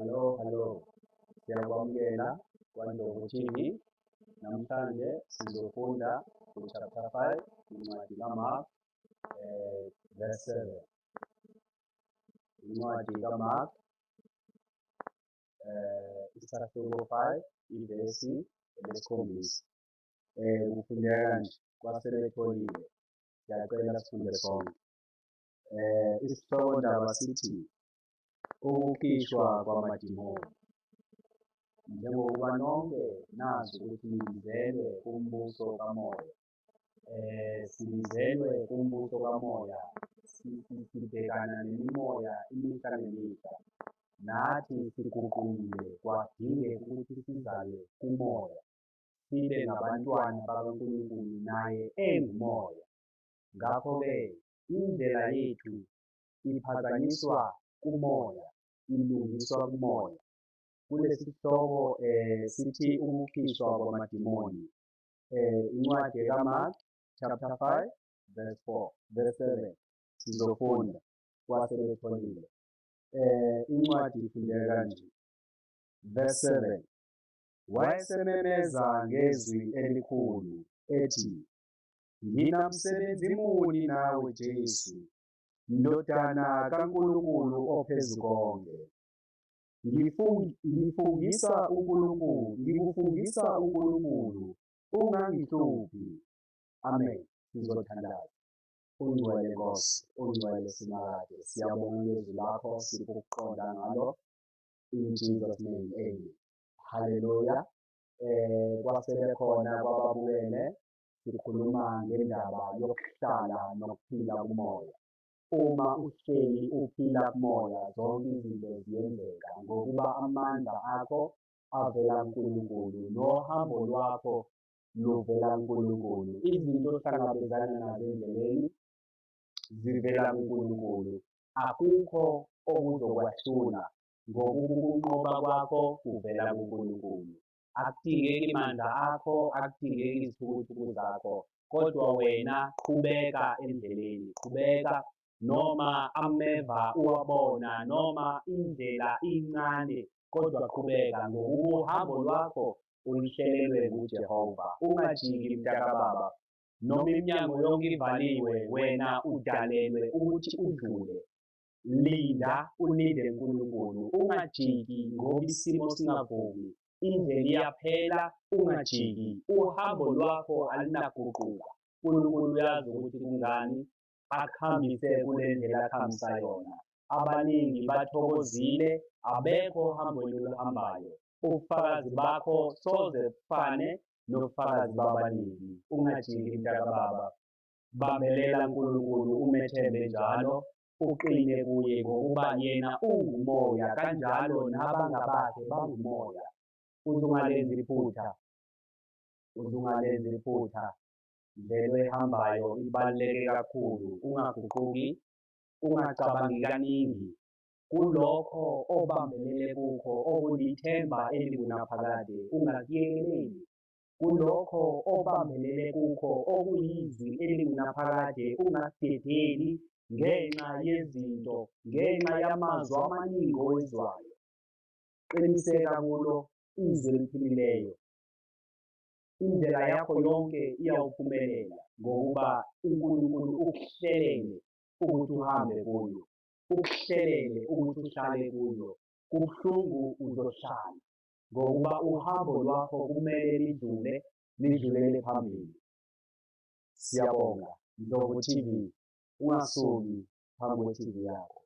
Hello. Siyakwamukela kwaNdlovu TV. Namhlanje sizofunda ku-chapter 5 incwadi kaMark, verse 7. Incwadi kaMark, isahluko 5, ivesi elesikhombisa. Kufundeka kanje, kwaseletholile. Siyacela sifunde sonke. Isihloko ndaba sithi ukukhishwa kwamadimoni. Njengokuba nonke nazi ukuthi nibizelwe kumbuso kamoya. Sibizelwe kumbuso kamoya, sibhekana nemimoya imihla nemihla. Nathi siguqukile kwadingeka ukuthi sizalwe kumoya, sibe ngabantwana bakaNkulunkulu naye engumoya. Ngakho-ke indlela yethu iphakanyiswa kumoya, ilungiswa kumoya. Kulesi sihloko sithi ukukhishwa kwamadimoni. Incwadi kaMark chapter 5 verse 7 sizofunda kwaseletholile. Incwadi ifundeka kanje. Verse 7. Wayesememeza ngezwi elikhulu ethi, "Nginamsebenzi muni nawe Jesu, Ndodana kaNkulunkulu ophezukonke. Ngikufungisa uNkulunkulu, ungangihluphi." Amen. Sizothandaza. Ungcwele Nkosi, ungcwele Simakade. Siyabonga ngezwi lakho, sipho ukuqonda ngalo. In Jesus name, amen. Hallelujah. Kwasele khona kwababukele sikhuluma ngendaba yokuhlala nokuphila kumoya. Uma uhleli uphila kumoya, zonke izinto ziyenzeka ngokuba amandla akho avela kuNkulunkulu nohambo lwakho luvela kuNkulunkulu. Izinto ohlangabezana nazo endleleni zivela kuNkulunkulu. Akukho okuzokwahlula ngokuba ukunqoba kwakho kuvela kuNkulunkulu. Akudingeki mandla akho, akudingeki izithukuthuku zakho, kodwa wena qhubeka endleleni, qhubeka noma ameva uwabona noma indlela incane, kodwa qhubeka ngokuba uhambo lwakho uluhlelelwe nguJehova. Ungajiki mntakababa, noma iminyango yonke ivaliwe, wena udalelwe ukuthi udlule. Linda, ulinde uNkulunkulu. Ungajiki ngoba isimo singavumi. Indlela iyaphela, ungajiki. Uhambo lwakho alinaguquka. uNkulunkulu uyazi ukuthi kungani akuhambise kule ndlela akuhambisa yona. Abaningi bathokozile, abekho ohambweni oluhambayo. Ubufakazi bakho soze bufane nobufakazi babaningi. Ungajiki mntakababa, bambelela uNkulunkulu, umethembe njalo, uqine kuye ngokuba yena ungumoya, kanjalo nabangabakhe bangumoya. Uzungalenzi iphutha. Indlela ehambayo ibaluleke kakhulu. Ungaguquki, ungacabangi kaningi. Kulokho obambelele kukho, okulithemba elikunaphakade, ungakuyekeli. Kulokho obambelele kukho, okuyizwi elikunaphakade, ungakudedeli ngenxa yezinto, ngenxa yamazwi amaningi owezwayo. Qiniseka kulo izwi eliphilileyo. Indlela yakho yonke iyawuphumelela ngokuba uNkulunkulu ukuhlelele ukuthi uhambe kuyo, ukuhlelele ukuthi uhlale kuyo. Kubuhlungu uzohlala ngokuba uhambo lwakho kumele lidlulele phambili. Siyabonga. Ndlovu TV, ungasuki phambi kwe-TV yakho.